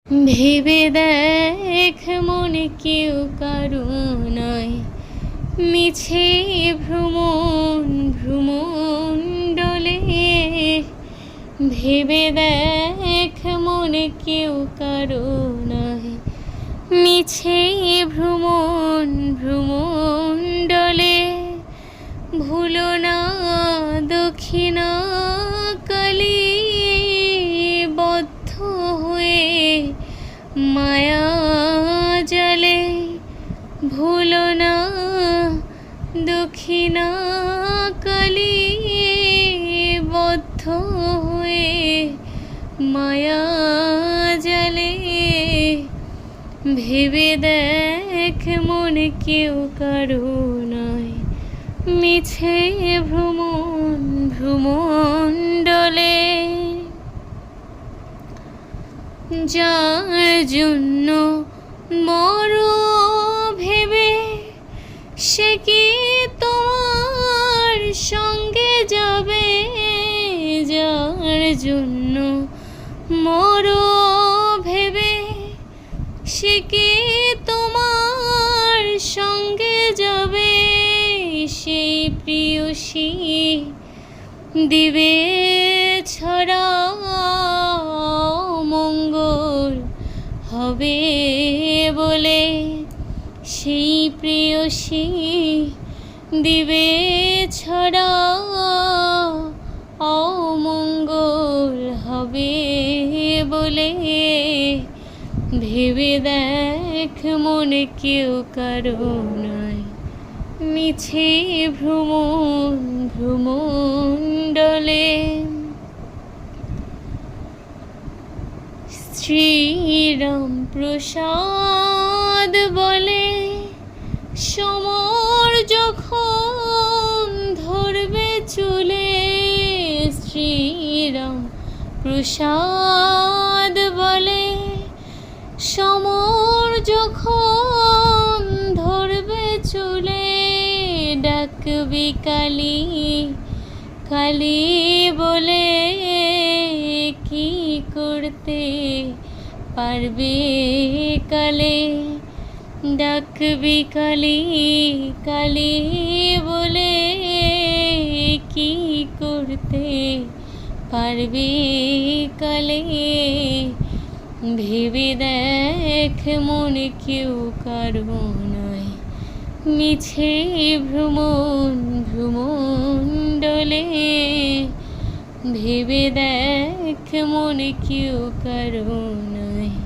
ভেবে দেখ মনে কেউ কারো নয়, মিছে ভ্রমণ ভ্রমণ্ডলে। ভেবে দেখ মনে কেউ কারো নয়, মিছে ভ্রমণ ভ্রমণ্ডলে। ভুলো না দক্ষিণা কালী, বদ্ধ হয়ে মায়া জালে। ভুলো না দক্ষিণা কালী, বদ্ধ হয়ে মায়া জালে। ভেবে দেখ মনে কেউ কারো নয়, মিছে ভ্রমণ ভ্রমণ্ডলে। যার জন্য মরো ভেবে, সে কি তোমার সঙ্গে যাবে? যার জন্য মরো ভেবে, সে কি তোমার সঙ্গে যাবে? সেই প্রিয়সী দিবে ছড়া, মঙ্গল হবে বলে। সেই প্রিয়সী দিবে ছড়া, অমঙ্গল হবে বলে। ভেবে দেখ মনে কেউ কারো নয়, মিছে ভ্রমণ ভ্রমণ্ডলে। শ্রীরাম প্রসাদ বলে, সমর যখন ধরবে চুলে। শ্রীরাম প্রসাদ বলে, সমর যখন ধরবে চুলে। ডাকবি কালী কালী বলে, কি করতে পারবে কালে? ডাকবি কালী কালী বলে, কি করতে পারবে কালে? ভেবে দেখ মনে কেউ কারো নয়, মিছে ভ্রমণ ভ্রমণ্ডলে। ভেবে দেখ মনে কেউ কারো নয়।